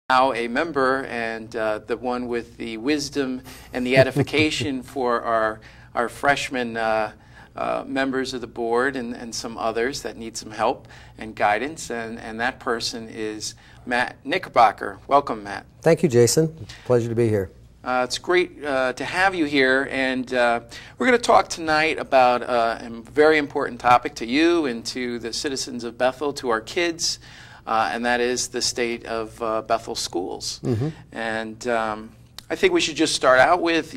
now a member, and the one with the wisdom and the edification for our freshman members of the board and some others that need some help and guidance, and that person is Matt Knickerbocker. Welcome, Matt. Thank you, Jason. Pleasure to be here. It's great to have you here, and we're going to talk tonight about a very important topic to you and to the citizens of Bethel, to our kids, and that is the state of Bethel schools. Mm-hmm. And I think we should just start out with,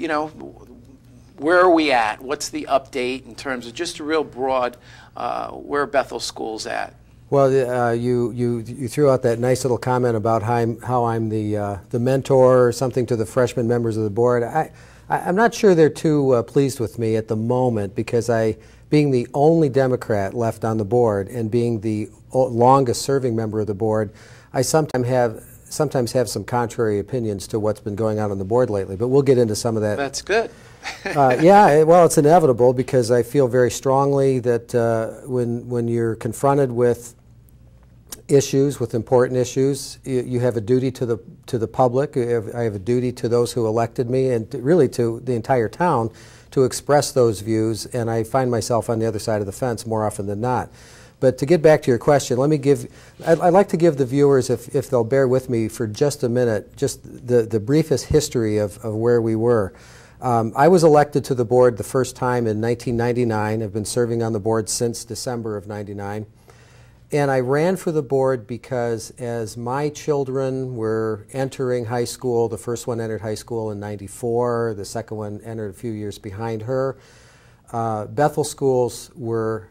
where are we at? What's the update in terms of just a real broad, where are Bethel schools at? Well, you threw out that nice little comment about how I'm the mentor or something to the freshman members of the board. I'm not sure they're too pleased with me at the moment, because being the only Democrat left on the board and being the longest serving member of the board, I sometimes have some contrary opinions to what's been going on the board lately, but we'll get into some of that. That's good. Yeah, well, it's inevitable, because I feel very strongly that when you're confronted with with important issues, you have a duty to the public. I have a duty to those who elected me, and really to the entire town, to express those views, and I find myself on the other side of the fence more often than not. But to get back to your question, I'd like to give the viewers, if they'll bear with me for just a minute, just the briefest history of where we were. I was elected to the board the first time in 1999. I've been serving on the board since December of '99. And I ran for the board because as my children were entering high school, the first one entered high school in '94, the second one entered a few years behind her, Bethel schools were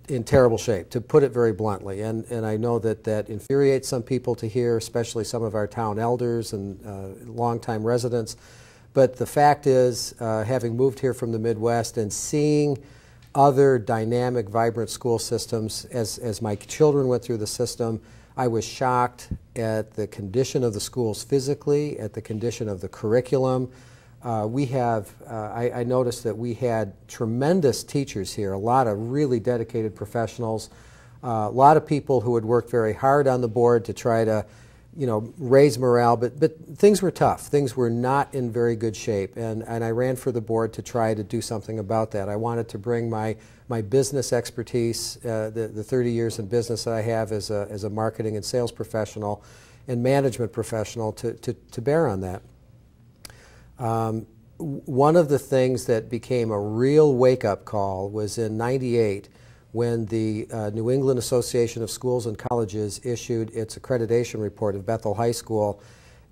in terrible shape, to put it very bluntly. And I know that infuriates some people to hear, especially some of our town elders and longtime residents. But the fact is, having moved here from the Midwest and seeing other dynamic, vibrant school systems, as my children went through the system, I was shocked at the condition of the schools physically, at the condition of the curriculum. I noticed that we had tremendous teachers here, a lot of really dedicated professionals, a lot of people who had worked very hard on the board to try to raise morale, but things were tough. Things were not in very good shape, and I ran for the board to try to do something about that. I wanted to bring my business expertise, the 30 years in business that I have as a marketing and sales professional and management professional, to bear on that. One of the things that became a real wake-up call was in '98, when the New England Association of Schools and Colleges issued its accreditation report of Bethel High School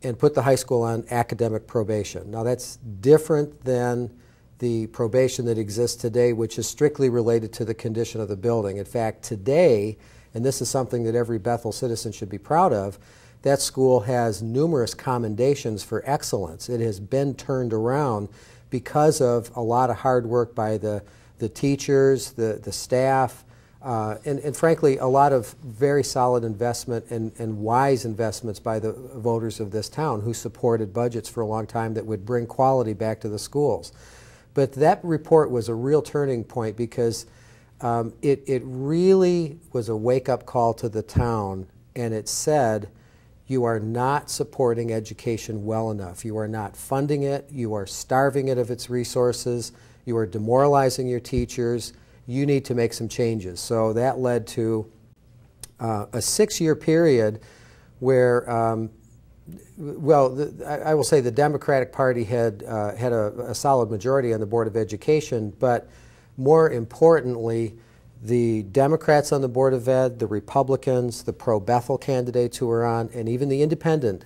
and put the high school on academic probation. Now, that's different than the probation that exists today, which is strictly related to the condition of the building. In fact, today, and this is something that every Bethel citizen should be proud of, that school has numerous commendations for excellence. It has been turned around because of a lot of hard work by the teachers, the staff, and frankly, a lot of very solid investment and wise investments by the voters of this town, who supported budgets for a long time that would bring quality back to the schools. But that report was a real turning point, because it really was a wake-up call to the town, and it said, you are not supporting education well enough. You are not funding it. You are starving it of its resources. You are demoralizing your teachers. You need to make some changes. So that led to a 6-year period where, I will say the Democratic Party had a solid majority on the Board of Education, but more importantly, the Democrats on the Board of Ed, the Republicans, the pro-Bethel candidates who were on, and even the independent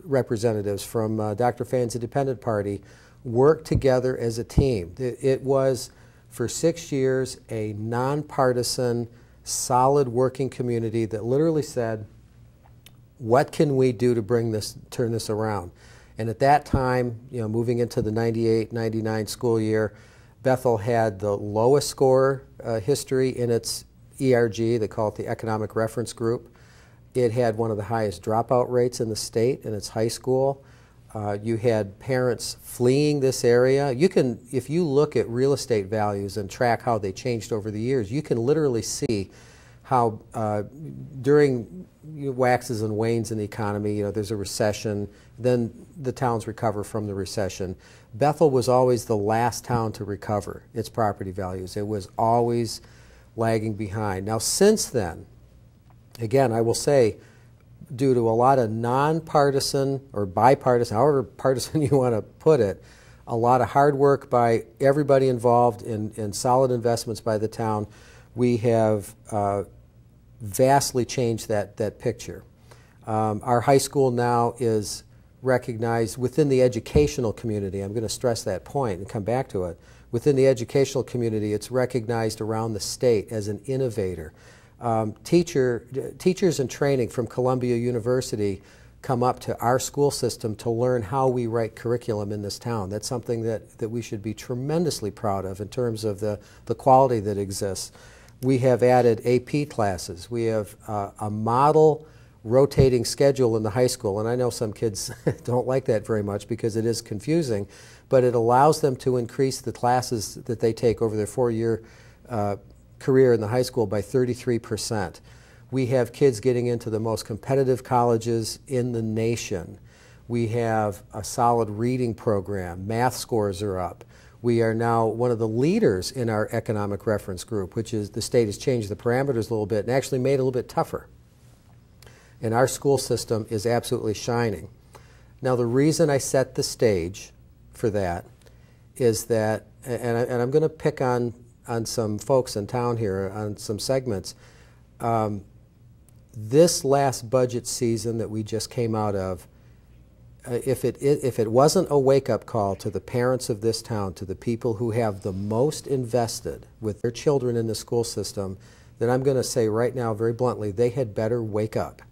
representatives from Dr. Fan's Independent Party worked together as a team. It was, for 6 years, a nonpartisan, solid working community that literally said, what can we do to turn this around? And at that time, moving into the '98-'99 school year, Bethel had the lowest score history in its ERG. They call it the Economic Reference Group. It had one of the highest dropout rates in the state in its high school. You had parents fleeing this area. If you look at real estate values and track how they changed over the years, you can literally see how during waxes and wanes in the economy, there's a recession, then the towns recover from the recession. Bethel was always the last town to recover its property values. It was always lagging behind. Now, since then, again, I will say, due to a lot of nonpartisan or bipartisan, however partisan you want to put it, a lot of hard work by everybody involved in solid investments by the town, we have vastly changed that picture. Our high school now is recognized within the educational community. I'm going to stress that point and come back to it. Within the educational community, it's recognized around the state as an innovator. Teachers in training from Columbia University come up to our school system to learn how we write curriculum in this town. That's something that we should be tremendously proud of in terms of the quality that exists. We have added AP classes. We have a model rotating schedule in the high school, and I know some kids don't like that very much because it is confusing, but it allows them to increase the classes that they take over their 4-year career in the high school by 33%. We have kids getting into the most competitive colleges in the nation. We have a solid reading program. Math scores are up. We are now one of the leaders in our economic reference group, which is the state has changed the parameters a little bit and actually made it a little bit tougher. And our school system is absolutely shining. Now, the reason I set the stage for that is that, and I'm going to pick on some folks in town here, on some segments. This last budget season that we just came out of, if it wasn't a wake-up call to the parents of this town, to the people who have the most invested with their children in the school system, then I'm going to say right now, very bluntly, they had better wake up.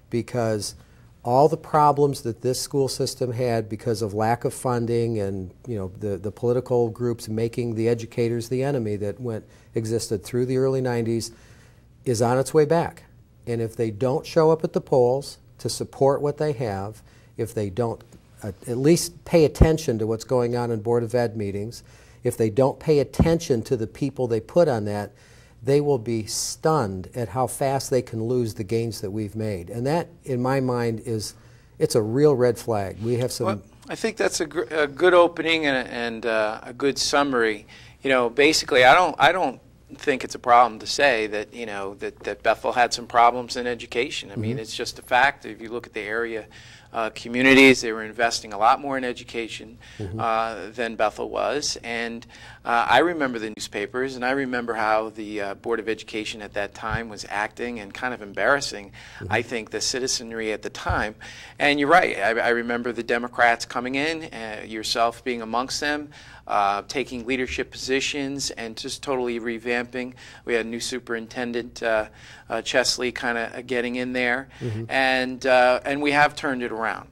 Because all the problems that this school system had because of lack of funding and the political groups making the educators the enemy that existed through the early 90s is on its way back. And if they don't show up at the polls to support what they have, if they don't at least pay attention to what's going on in Board of Ed meetings, if they don't pay attention to the people they put on that, they will be stunned at how fast they can lose the gains that we've made. And that, in my mind, it's a real red flag. We have some... Well, I think that's a good opening and a good summary. Basically, I don't think it's a problem to say that, that Bethel had some problems in education. I mean, it's just a fact. If you look at the area communities, they were investing a lot more in education than Bethel was. And I remember the newspapers, and I remember how the Board of Education at that time was acting and kind of embarrassing, I think, the citizenry at the time. And you're right. I remember the Democrats coming in, yourself being amongst them, taking leadership positions and just totally revamping. We had a new superintendent, Chesley, kind of getting in there, and we have turned it around.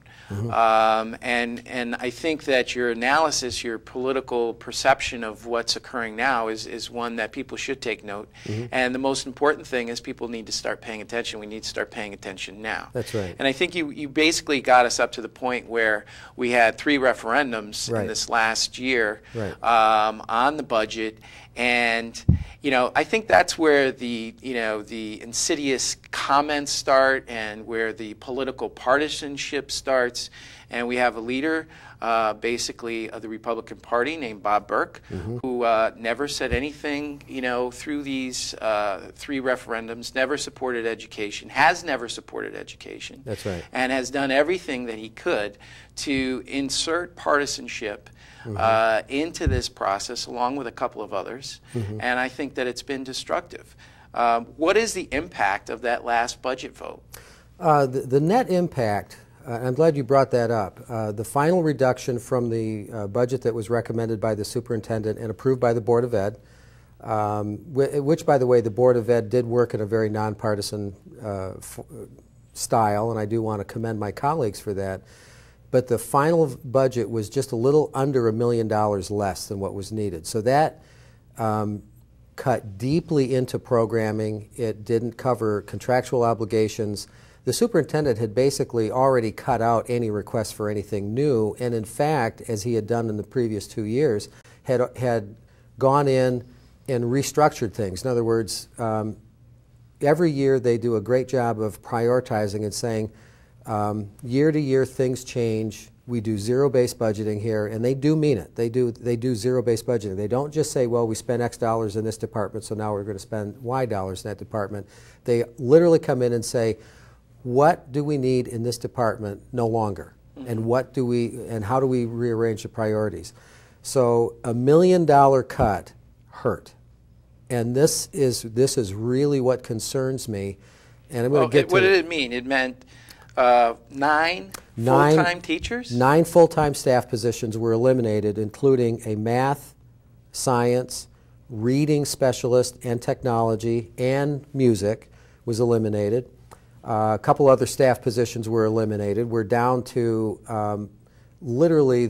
And I think that your analysis, your political perception of what's occurring now is one that people should take note. And the most important thing is people need to start paying attention. We need to start paying attention now. That's right. And I think you basically got us up to the point where we had 3 referendums in this last year on the budget. And I think that's where the the insidious comments start and where the political partisanship starts. And we have a leader, basically, of the Republican Party named Bob Burke, who never said anything, through these 3 referendums, never supported education, has never supported education. That's right. And has done everything that he could to insert partisanship into this process, along with a couple of others, and I think that it's been destructive. What is the impact of that last budget vote? The net impact, I'm glad you brought that up. The final reduction from the budget that was recommended by the superintendent and approved by the Board of Ed, which, by the way, the Board of Ed did work in a very nonpartisan style, and I do want to commend my colleagues for that. But the final budget was just a little under $1 million less than what was needed. So that cut deeply into programming. It didn't cover contractual obligations. The superintendent had basically already cut out any request for anything new, and in fact, as he had done in the previous 2 years, had gone in and restructured things. In other words, every year they do a great job of prioritizing and saying, year to year things change. We do zero-based budgeting here, and they do mean it. They do zero-based budgeting. They don't just say, well, we spent X dollars in this department, so now we're going to spend Y dollars in that department. They literally come in and say, what do we need in this department no longer? And how do we rearrange the priorities? So $1 million cut hurt. And this is really what concerns me. And I'm going to get to what did it mean? It meant nine full-time teachers? 9 full-time staff positions were eliminated, including a math, science, reading specialist, and technology, and music was eliminated. A couple other staff positions were eliminated. We're down to literally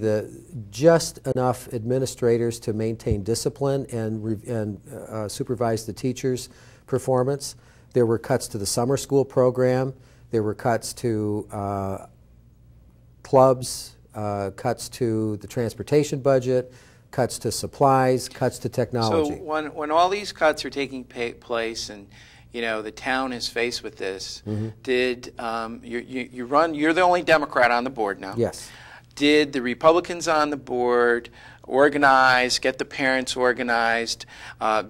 just enough administrators to maintain discipline and supervise the teachers' performance. There were cuts to the summer school program. There were cuts to clubs, cuts to the transportation budget, cuts to supplies, cuts to technology. So when all these cuts are taking place and the town is faced with this, did you're the only Democrat on the board now? Yes. Did the Republicans on the board organize, get the parents organized,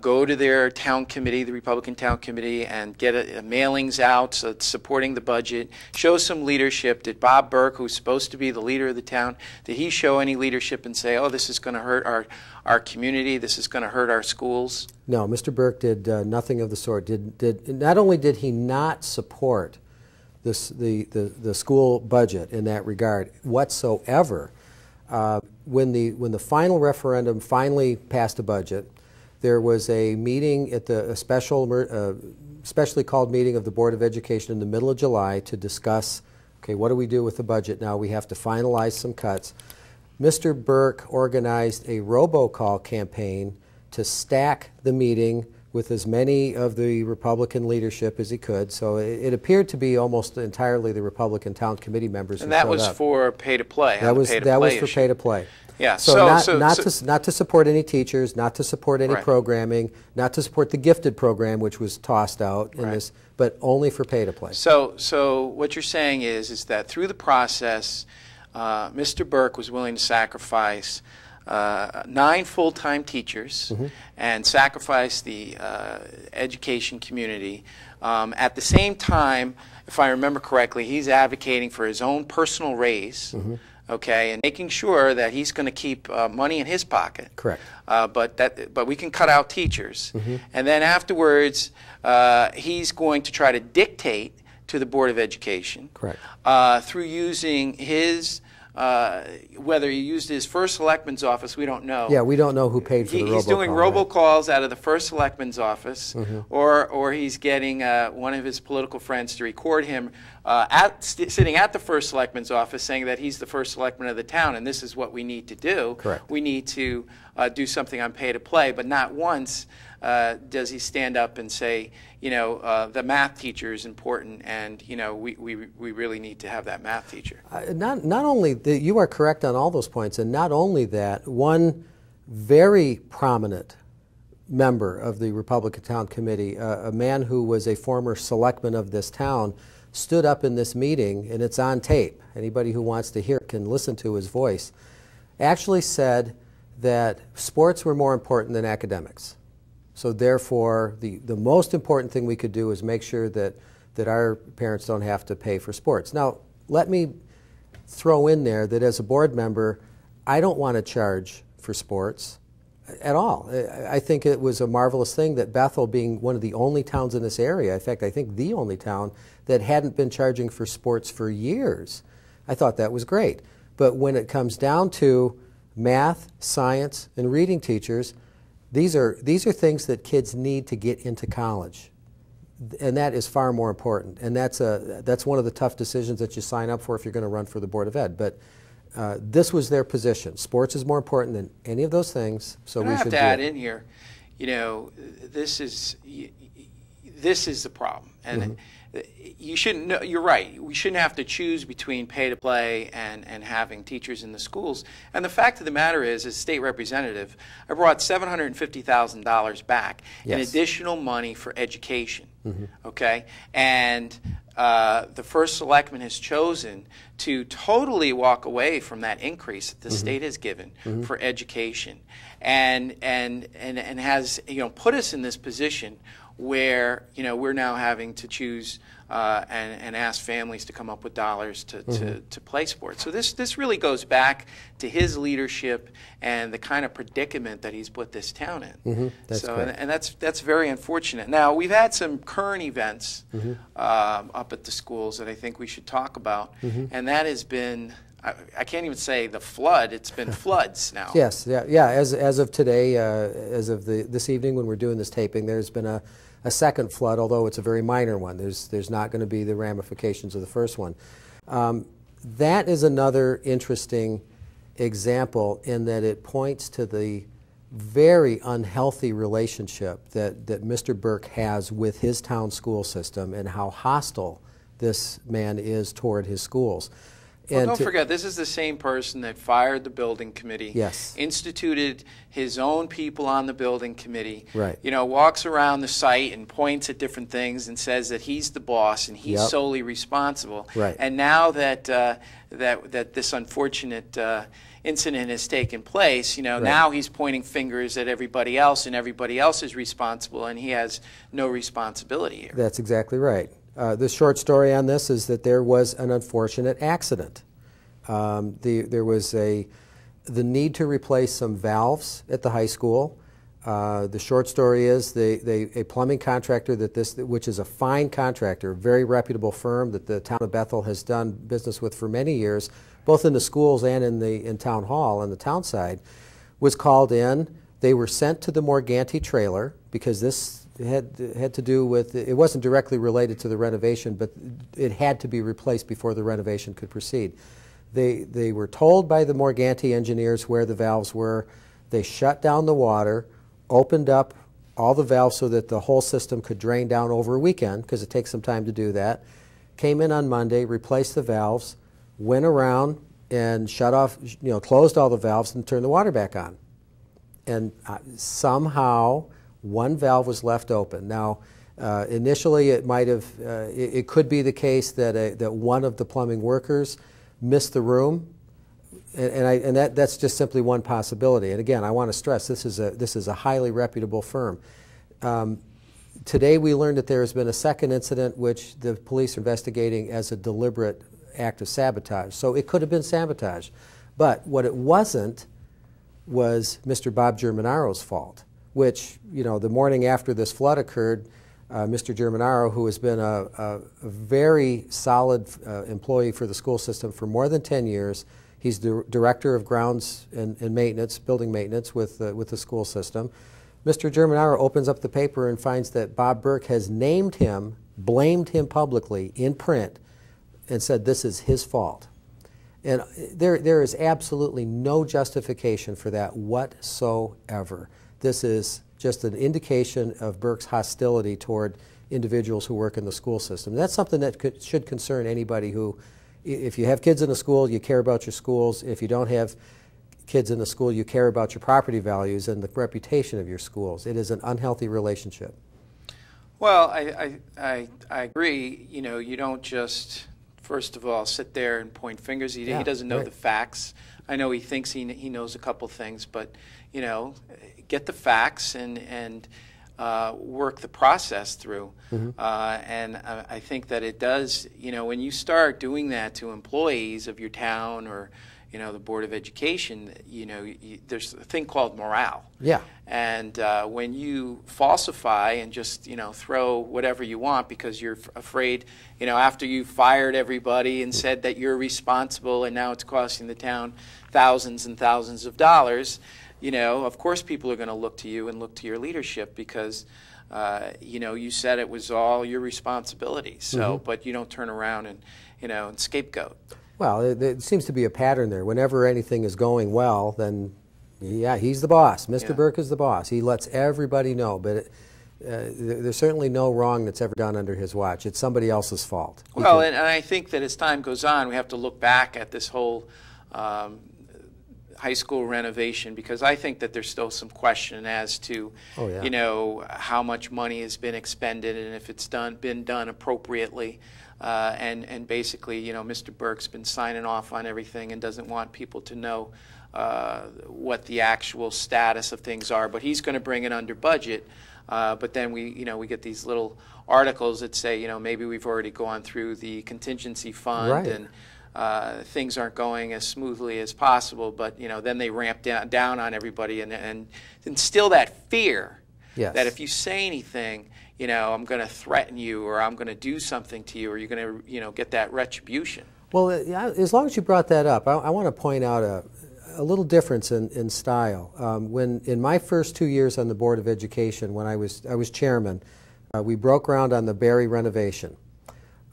go to their town committee, the Republican town committee, and get mailings out supporting the budget, show some leadership? Did Bob Burke, who's supposed to be the leader of the town, did he show any leadership and say, oh, this is going to hurt our community, this is going to hurt our schools? No, Mr. Burke did nothing of the sort. Not only did he not support the school budget in that regard whatsoever, when the final referendum finally passed a budget, there was a meeting at a specially called meeting of the Board of Education in the middle of July to discuss, okay, what do we do with the budget now? We have to finalize some cuts. Mr. Burke organized a robocall campaign to stack the meeting with as many of the Republican leadership as he could. So it appeared to be almost entirely the Republican town committee members. And that was for pay to play. That was for pay to play. Yeah. Not to support any teachers, not to support any programming, not to support the gifted program, which was tossed out in this, but only for pay to play. So what you're saying is that through the process, Mr. Burke was willing to sacrifice 9 full-time teachers and sacrifice the education community. At the same time, if I remember correctly, he's advocating for his own personal raise, okay, and making sure that he's going to keep money in his pocket. Correct. But we can cut out teachers. And then afterwards, he's going to try to dictate to the Board of Education. Correct. Through using his whether he used his first selectman's office, we don't know. Yeah, we don't know who paid for the robocall. He's doing robocalls out of the first selectman's office, or he's getting one of his political friends to record him sitting at the first selectman's office saying that he's the first selectman of the town and this is what we need to do. Correct. We need to do something on pay to play, but not once does he stand up and say, the math teacher is important, and we really need to have that math teacher. Not only you are correct on all those points, and not only that, one very prominent member of the Republican Town Committee, a man who was a former selectman of this town, stood up in this meeting, and it's on tape. Anybody who wants to hear it can listen to his voice. Actually said that sports were more important than academics. So therefore, the most important thing we could do is make sure that our parents don't have to pay for sports. Now, let me throw in there that as a board member, I don't want to charge for sports at all. I think it was a marvelous thing that Bethel, being one of the only towns in this area, in fact, I think the only town that hadn't been charging for sports for years, I thought that was great. But when it comes down to math, science, and reading teachers, these are things that kids need to get into college, and that is far more important. And that's one of the tough decisions that you sign up for if you're going to run for the Board of Ed. But this was their position. Sports is more important than any of those things, so we should do it. I have to add in here, this is the problem, and you shouldn't. No, you're right. We shouldn't have to choose between pay to play and having teachers in the schools. And the fact of the matter is, as state representative, I brought $750,000 back in additional money for education. okay? And the first selectman has chosen to totally walk away from that increase that the state has given for education, and has put us in this position where we're now having to choose and ask families to come up with dollars to play sports. So this really goes back to his leadership and the kind of predicament that he's put this town in. That's correct. And that's very unfortunate. Now, we've had some current events up at the schools that I think we should talk about, and that has been, I can't even say the flood, it's been floods now. Yes, yeah. As of today, as of this evening when we're doing this taping, there's been a second flood, although it's a very minor one. There's not going to be the ramifications of the first one. That is another interesting example in that it points to the very unhealthy relationship that Mr. Burke has with his town school system and how hostile this man is toward his schools. Well, don't forget, this is the same person that fired the building committee, yes, instituted his own people on the building committee, right, walks around the site and points at different things and says that he's the boss and he's solely responsible. Right. And now that that this unfortunate incident has taken place, now he's pointing fingers at everybody else, and everybody else is responsible, and he has no responsibility here. That's exactly right. The short story on this is that there was an unfortunate accident. There was the need to replace some valves at the high school. The short story is a plumbing contractor which is a fine contractor, a very reputable firm that the town of Bethel has done business with for many years, both in the schools and in town hall on the town side, was called in. They were sent to the Morganti trailer because this had to do with, it wasn't directly related to the renovation, but it had to be replaced before the renovation could proceed. They were told by the Morganti engineers where the valves were. They shut down the water, opened up all the valves so that the whole system could drain down over a weekend, because it takes some time to do that. Came in on Monday, replaced the valves, went around and shut off, closed all the valves and turned the water back on. And somehow one valve was left open. Now, initially it might have, it could be the case that one of the plumbing workers missed the room, and that's just simply one possibility. And again, I want to stress this is a highly reputable firm. Today we learned that there has been a second incident which the police are investigating as a deliberate act of sabotage. So it could have been sabotage, but what it wasn't was Mr. Bob Germanaro's fault, which, the morning after this flood occurred, Mr. Germanaro, who has been a very solid employee for the school system for more than 10 years, he's the director of grounds and maintenance, building maintenance with the school system. Mr. Germanaro opens up the paper and finds that Bob Burke has named him, blamed him publicly in print, and said this is his fault. And there is absolutely no justification for that whatsoever. This is just an indication of Burke's hostility toward individuals who work in the school system. That's something that should concern anybody who, if you have kids in a school, you care about your schools. If you don't have kids in the school, you care about your property values and the reputation of your schools. It is an unhealthy relationship. Well, I agree. You don't just, first of all, sit there and point fingers. He doesn't know the facts. I know he thinks he knows a couple things, but get the facts and work the process through. And I think that it does, when you start doing that to employees of your town or, the Board of Education, there's a thing called morale. Yeah. And when you falsify and just, throw whatever you want because you're afraid, after you fired everybody and said that you're responsible and now it's costing the town thousands and thousands of dollars, of course people are going to look to you and look to your leadership because, you said it was all your responsibility. So, but you don't turn around and, and scapegoat. Well, it seems to be a pattern there. Whenever anything is going well, then, yeah, he's the boss. Mr. Burke is the boss. He lets everybody know, but there's certainly no wrong that's ever done under his watch. It's somebody else's fault. Well, and I think that as time goes on, we have to look back at this whole high school renovation, because I think that there's still some question as to, you know, how much money has been expended and if it's been done appropriately. And basically, you know, Mr. Burke's been signing off on everything and doesn't want people to know what the actual status of things are. But he's going to bring it under budget. But then we get these little articles that say, you know, maybe we've already gone through the contingency fund and things aren't going as smoothly as possible. But, you know, then they ramp down on everybody and instill that fear that if you say anything, you know, I'm going to threaten you or I'm going to do something to you or you're going to, you know, get that retribution. Well, as long as you brought that up, I want to point out a little difference in style. When in my first 2 years on the Board of Education, when I was chairman, we broke ground on the Barry renovation.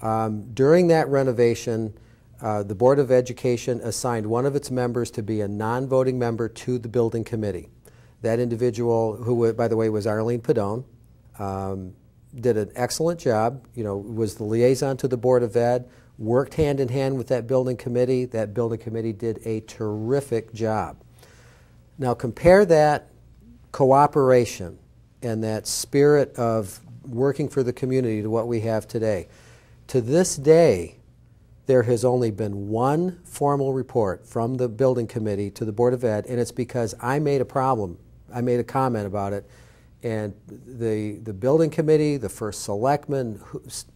During that renovation, the Board of Education assigned one of its members to be a non-voting member to the building committee. That individual, who by the way was Arlene Padone, did an excellent job. You know, was the liaison to the Board of Ed, worked hand in hand with that building committee. That building committee did a terrific job. Now compare that cooperation and that spirit of working for the community to what we have today. To this day, there has only been one formal report from the building committee to the Board of Ed, and it's because I made a comment about it, and the building committee, the first selectman,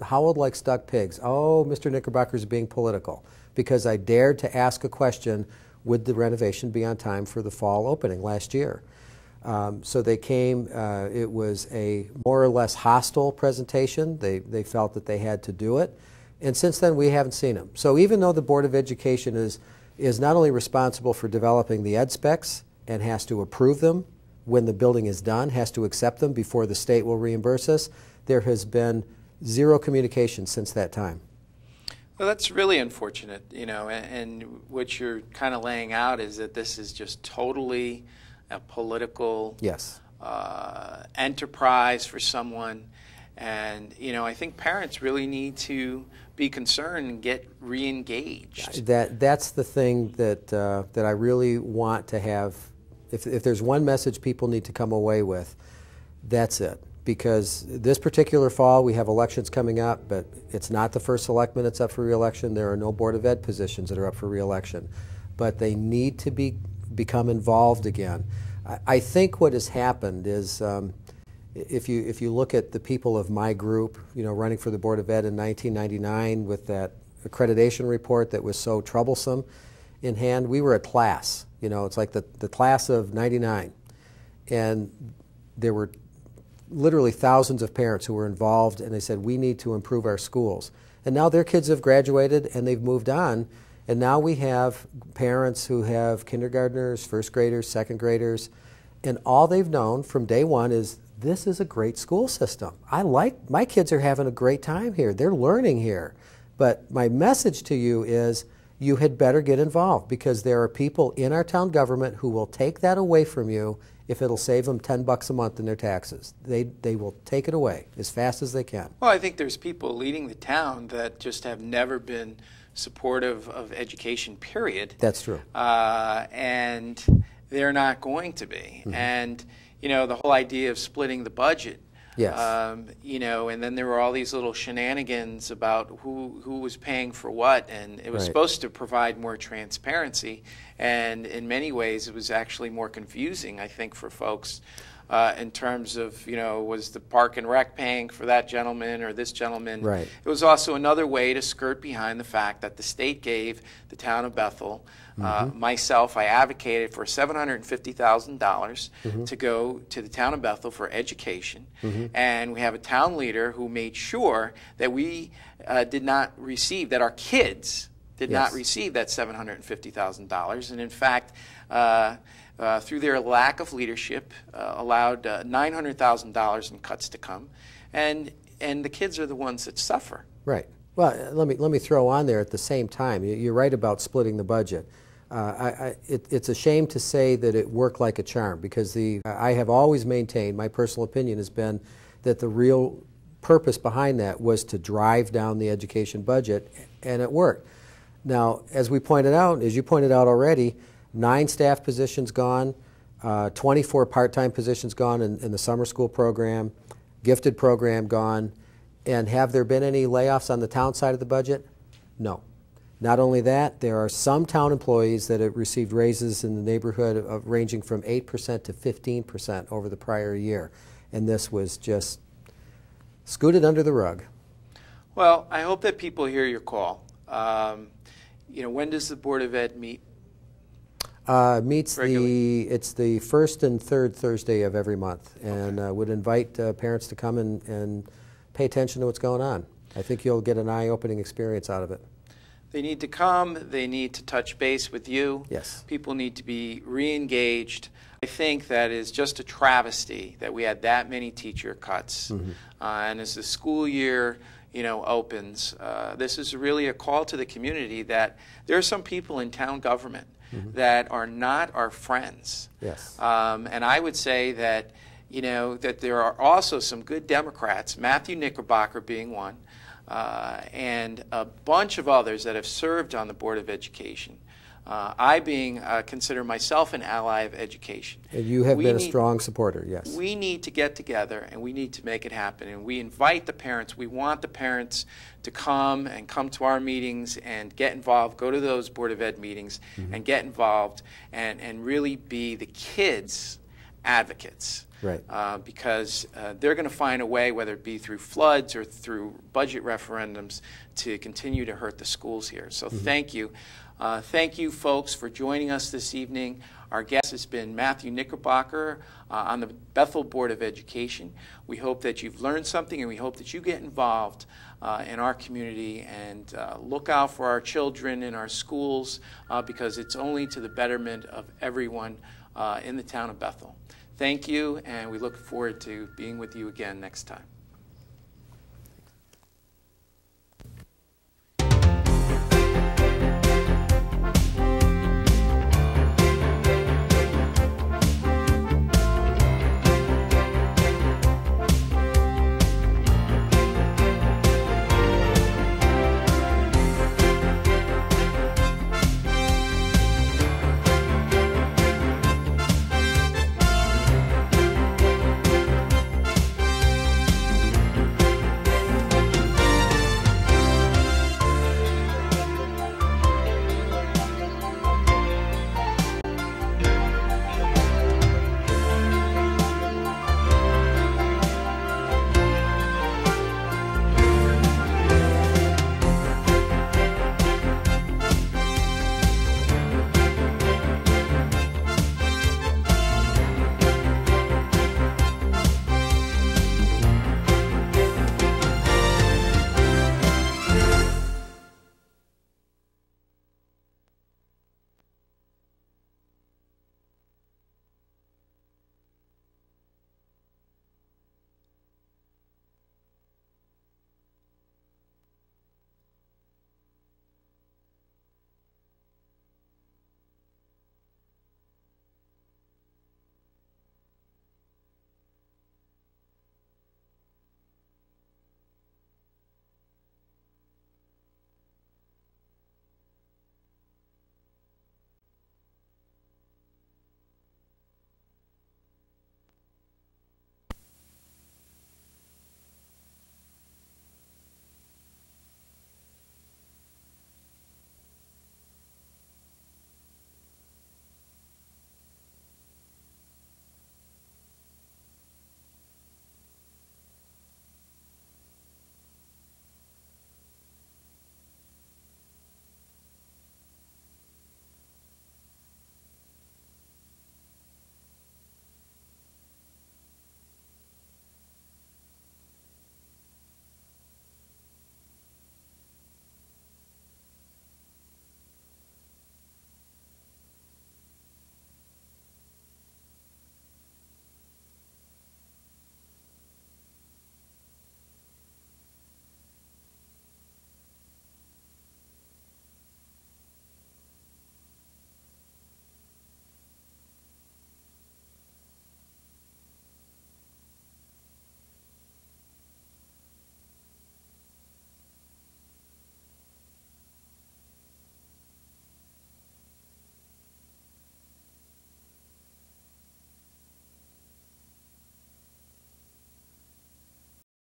howled like stuck pigs. Oh, Mr. Knickerbocker's being political, because I dared to ask a question, would the renovation be on time for the fall opening last year? So they came, it was a more or less hostile presentation. They felt that they had to do it. And since then, we haven't seen them. So even though the Board of Education is not only responsible for developing the ed specs and has to approve them when the building is done, has to accept them before the state will reimburse us, there has been zero communication since that time. Well, that's really unfortunate, you know, and what you're kind of laying out is that this is just totally a political enterprise for someone. And, you know, I think parents really need to be concerned and get re-engaged. That's the thing that I really want to have. If there's one message people need to come away with, that's it. Because this particular fall, we have elections coming up, but it's not the first selectman that's up for re-election. There are no Board of Ed positions that are up for re-election. But they need to become involved again. I think what has happened is, if you look at the people of my group, you know, running for the Board of Ed in 1999 with that accreditation report that was so troublesome in hand, we were a class. You know, it's like the class of '99, and there were literally thousands of parents who were involved, and they said, we need to improve our schools. And now their kids have graduated and they've moved on, and now we have parents who have kindergartners, first graders, second graders, and all they've known from day one is, this is a great school system. My kids are having a great time here. They're learning here. But my message to you is, you had better get involved, because there are people in our town government who will take that away from you if it'll save them $10 a month in their taxes. They will take it away as fast as they can. Well, I think there's people leading the town that just have never been supportive of education, period. That's true. And they're not going to be. Mm-hmm. And, you know, the whole idea of splitting the budget, you know, and then there were all these little shenanigans about who was paying for what, and it was supposed to provide more transparency, and in many ways it was actually more confusing, I think, for folks in terms of, you know, was the Park and Rec paying for that gentleman or this gentleman? Right. It was also another way to skirt behind the fact that the state gave the town of Bethel, myself, I advocated for $750,000 to go to the town of Bethel for education, and we have a town leader who made sure that we did not receive, that our kids did not receive that $750,000, and in fact, through their lack of leadership, allowed $900,000 in cuts to come, and the kids are the ones that suffer. Right. Well, let me throw on there at the same time. You're right about splitting the budget. It's a shame to say that it worked like a charm, because I have always maintained, my personal opinion has been that the real purpose behind that was to drive down the education budget, and it worked. Now, as you pointed out already, 9 staff positions gone, 24 part-time positions gone in the summer school program, gifted program gone. And have there been any layoffs on the town side of the budget? No. Not only that, there are some town employees that have received raises in the neighborhood of ranging from 8% to 15% over the prior year. And this was just scooted under the rug. Well, I hope that people hear your call. When does the Board of Ed meet? Meets it's the first and third Thursday of every month, and would invite parents to come and pay attention to what's going on. I think you'll get an eye-opening experience out of it. They need to come. They need to touch base with you. Yes. People need to be re-engaged. I think that is just a travesty that we had that many teacher cuts. Mm-hmm. And as the school year, opens, this is really a call to the community that there are some people in town government that are not our friends. Yes. And I would say that, that there are also some good Democrats, Matthew Knickerbocker being one, and a bunch of others that have served on the Board of Education. I consider myself an ally of education. And you have been a strong supporter, yes. We need to get together and we need to make it happen. And we invite the parents. We want the parents to come to our meetings and get involved, go to those Board of Ed meetings and get involved and really be the kids' advocates. Right. Because they're going to find a way, whether it be through floods or through budget referendums, to continue to hurt the schools here. So thank you. Thank you, folks, for joining us this evening. Our guest has been Matthew Knickerbocker on the Bethel Board of Education. We hope that you've learned something, and we hope that you get involved in our community and look out for our children in our schools because it's only to the betterment of everyone in the town of Bethel. Thank you, and we look forward to being with you again next time.